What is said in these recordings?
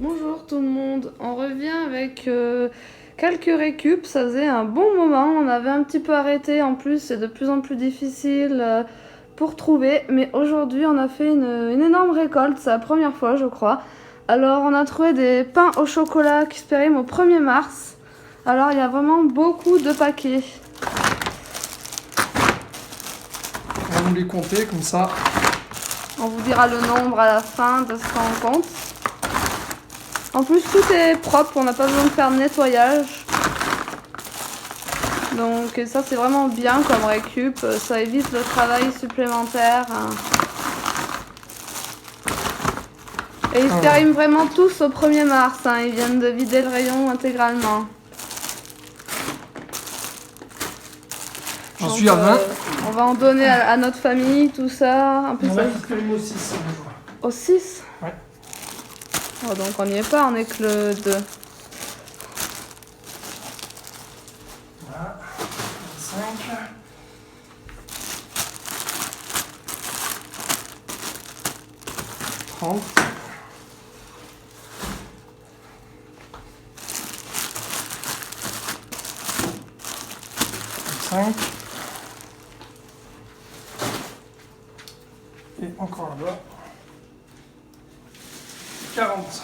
Bonjour tout le monde, on revient avec quelques récup, ça faisait un bon moment, on avait un petit peu arrêté, en plus c'est de plus en plus difficile pour trouver, mais aujourd'hui on a fait une énorme récolte, c'est la première fois je crois. Alors on a trouvé des pains au chocolat qui se périment au 1er mars, alors il y a vraiment beaucoup de paquets. On va nous les compter comme ça. On vous dira le nombre à la fin de ce qu'on compte. En plus, tout est propre, on n'a pas besoin de faire de nettoyage. Donc ça, c'est vraiment bien comme récup. Ça évite le travail supplémentaire. Et ils se périment vraiment tous au 1er mars. Ils viennent de vider le rayon intégralement. J'en suis à 20. On va en donner à notre famille, tout ça. En plus, On va périmé au 6. Au 6 ? Ouais. Oh, donc on n'y est pas, on est que le 2. Voilà. 25. 30. 5. Et encore là-bas. 40.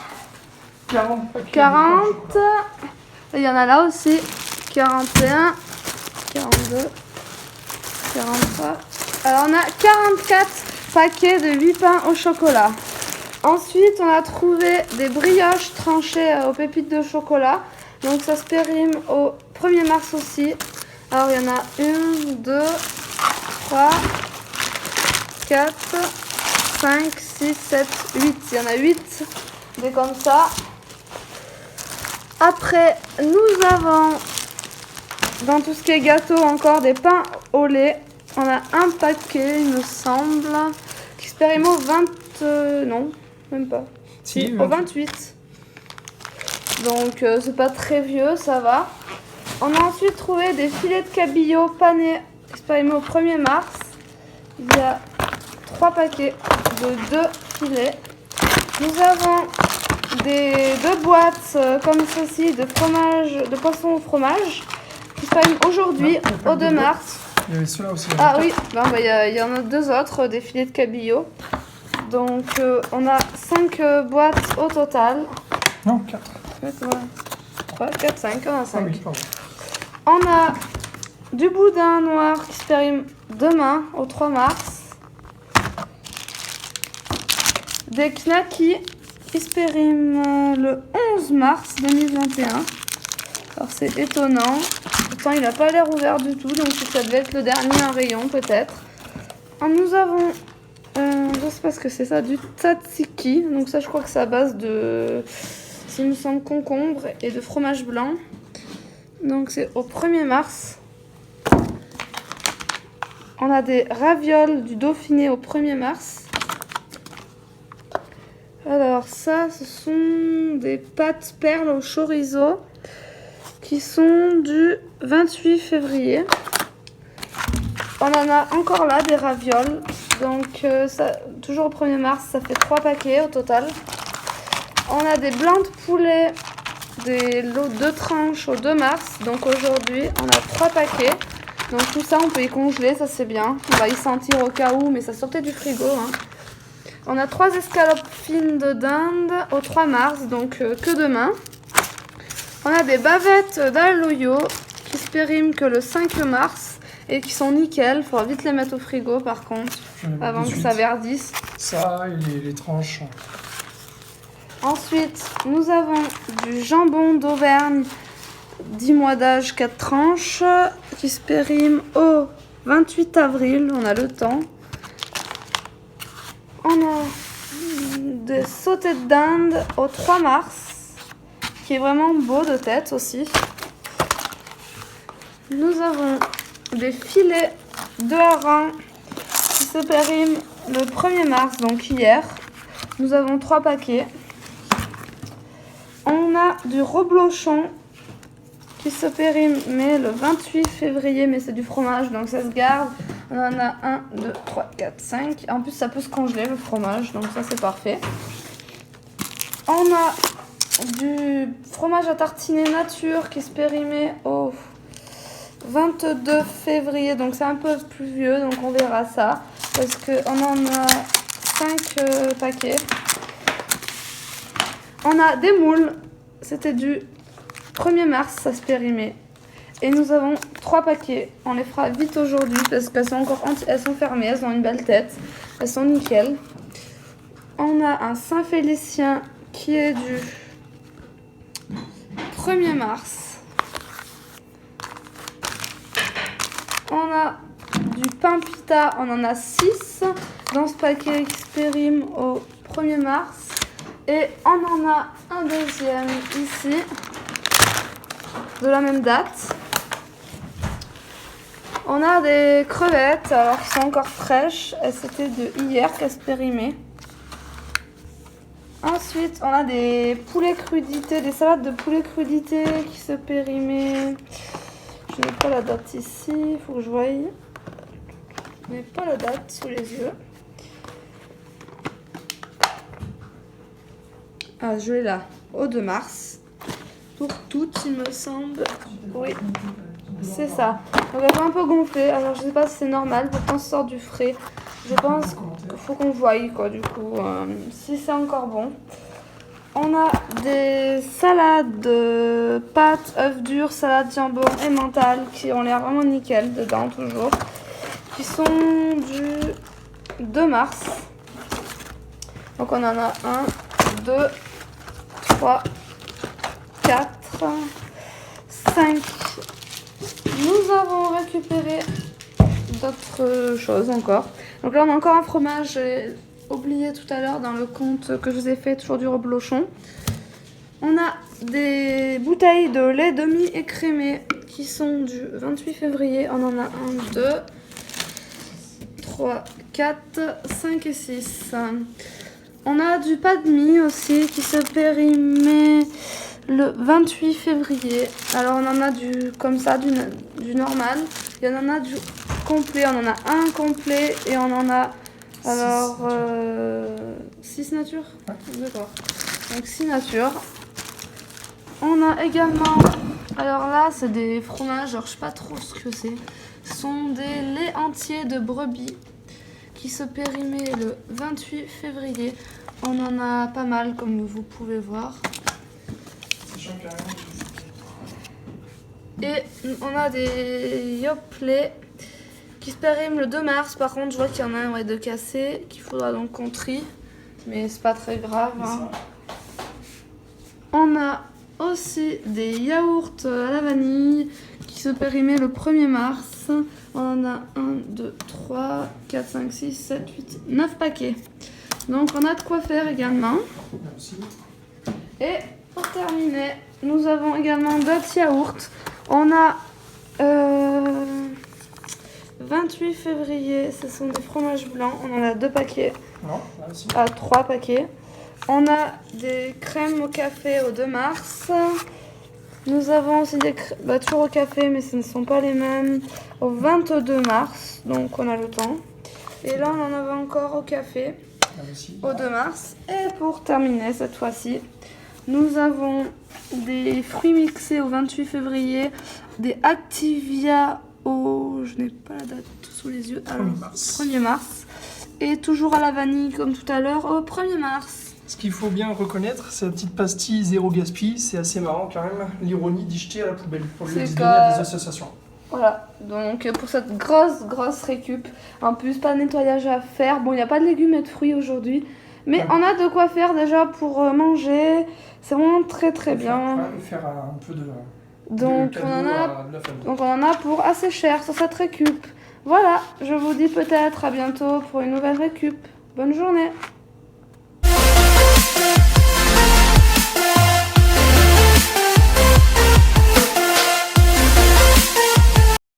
40 paquets. 40. Il y en a là aussi. 41. 42. 43. Alors on a 44 paquets de 8 pains au chocolat. Ensuite on a trouvé des brioches tranchées aux pépites de chocolat. Donc ça se périme au 1er mars aussi. Alors il y en a 1, 2, 3, 4, 5, 6, 7, 8. Il y en a 8 des comme ça. Après, nous avons dans tout ce qui est gâteau encore des pains au lait. On a un paquet, il me semble, qui se périme au 20... non, même pas. Si, au 28. Donc c'est pas très vieux, ça va. On a ensuite trouvé des filets de cabillaud panés qui se périment au 1er mars. Il y a 3 paquets de 2 filets. Nous avons des 2 boîtes comme ceci de fromage, de poisson au fromage qui se périment aujourd'hui au 2 mars. Il y avait ceux-là aussi. Ah oui, il y en a 2 autres, des filets de cabillaud. Donc on a 5 boîtes au total. Non, 4. 3, 4, 5, on a 5. Ah oui, pardon. On a du boudin noir qui se périme demain au 3 mars. Des knackis qui se périment le 11 mars 2021. Alors c'est étonnant. Pourtant il n'a pas l'air ouvert du tout, donc ça devait être le dernier en rayon peut-être. Nous avons, je sais pas ce que c'est ça, du tzatziki. Donc ça je crois que c'est à base de, s'il me semble, concombre et de fromage blanc. Donc c'est au 1er mars. On a des ravioles du Dauphiné au 1er mars. Alors ça, ce sont des pâtes perles au chorizo qui sont du 28 février. On en a encore là des ravioles. Donc ça, toujours au 1er mars, ça fait 3 paquets au total. On a des blancs de poulet, des lots 2 tranches au 2 mars. Donc aujourd'hui, on a 3 paquets. Donc tout ça, on peut y congeler, ça c'est bien. On va y sentir au cas où, mais ça sortait du frigo. On a 3 escalopes fines de dinde au 3 mars, donc que demain. On a des bavettes d'aloyo qui se périment que le 5 mars et qui sont nickel. Il faudra vite les mettre au frigo par contre, avant que ça verdisse. Ça et les tranches. Ensuite, nous avons du jambon d'Auvergne, 10 mois d'âge, 4 tranches, qui se périment au 28 avril. On a le temps. On a des sautés de dinde au 3 mars, qui est vraiment beau de tête aussi. Nous avons des filets de hareng qui se périment le 1er mars, donc hier. Nous avons 3 paquets. On a du reblochon qui se périme mais le 28 février, mais c'est du fromage, donc ça se garde. On en a 1, 2, 3, 4, 5. En plus, ça peut se congeler le fromage, donc ça c'est parfait. On a du fromage à tartiner nature qui se périmait au 22 février. Donc c'est un peu plus vieux, donc on verra ça. Parce qu'on en a 5 paquets. On a des moules. C'était du 1er mars, ça se périmait. Et nous avons 3 paquets. On les fera vite aujourd'hui parce qu'elles sont encore elles sont fermées, elles ont une belle tête. Elles sont nickel. On a un Saint-Félicien qui est du 1er mars. On a du pain pita, on en a 6 dans ce paquet qui se périme au 1er mars. Et on en a un deuxième ici, de la même date. On a des crevettes, alors qui sont encore fraîches. C'était de hier qu'elles se périmaient. Ensuite, on a des poulets crudités, des salades de poulet crudité qui se périmaient. Je n'ai pas la date ici, il faut que je voie. Je n'ai pas la date sous les yeux. Ah, je l'ai là, au 2 mars. Pour toutes, il me semble. Oui, c'est ça. Donc elles sont un peu gonflées. Alors je sais pas si c'est normal, pourtant ça sort du frais. Je pense qu'il faut qu'on voie quoi du coup, si c'est encore bon. On a des salades de pâtes, œufs durs, salade jambon et mental qui ont l'air vraiment nickel dedans toujours. Qui sont du 2 mars. Donc on en a 1, 2, 3, 4, 5. Nous avons récupéré d'autres choses encore. Donc là on a encore un fromage, j'ai oublié tout à l'heure dans le compte que je vous ai fait, toujours du reblochon. On a des bouteilles de lait demi-écrémé qui sont du 28 février. On en a 1, 2, 3, 4, 5 et 6. On a du pas de mie aussi qui se périmait le 28 février. Alors on en a du comme ça, du normal. Il y en a du complet, on en a un complet et on en a alors 6 natures. D'accord. Donc 6 natures. On a également, alors là c'est des fromages, alors je sais pas trop ce que c'est. Ce sont des laits entiers de brebis qui se périmaient le 28 février. On en a pas mal comme vous pouvez voir. Et on a des yoplait qui se périment le 2 mars. Par contre, je vois qu'il y en a un de cassé qu'il faudra donc qu'on trie. Mais c'est pas très grave. Hein. On a aussi des yaourts à la vanille qui se périmaient le 1er mars. On en a 1, 2, 3, 4, 5, 6, 7, 8, 9 paquets. Donc on a de quoi faire également. Merci. Et pour terminer, nous avons également d'autres yaourts. On a 28 février, ce sont des fromages blancs. On en a 2 paquets. Non, là aussi. 3 paquets. On a des crèmes au café au 2 mars. Nous avons aussi des crèmes, toujours au café, mais ce ne sont pas les mêmes, au 22 mars. Donc on a le temps. Et là, on en avait encore au café, Là aussi. au 2 mars. Et pour terminer cette fois-ci, nous avons des fruits mixés au 28 février, des Activia au... je n'ai pas la date sous les yeux. 1er mars. 1er mars. Et toujours à la vanille comme tout à l'heure au 1er mars. Ce qu'il faut bien reconnaître, c'est la petite pastille zéro gaspille. C'est assez marrant quand même, l'ironie d'y jeter à la poubelle pour C'est les donner à des associations. Voilà, donc pour cette grosse récup, en plus pas de nettoyage à faire. Bon, il n'y a pas de légumes et de fruits aujourd'hui, mais Ouais. on a de quoi faire déjà pour manger. C'est vraiment très bien. Faire un peu de Donc cadeau on en a, à la famille. donc on en a pour assez cher sur cette récup. Voilà, je vous dis peut-être à bientôt pour une nouvelle récup. Bonne journée.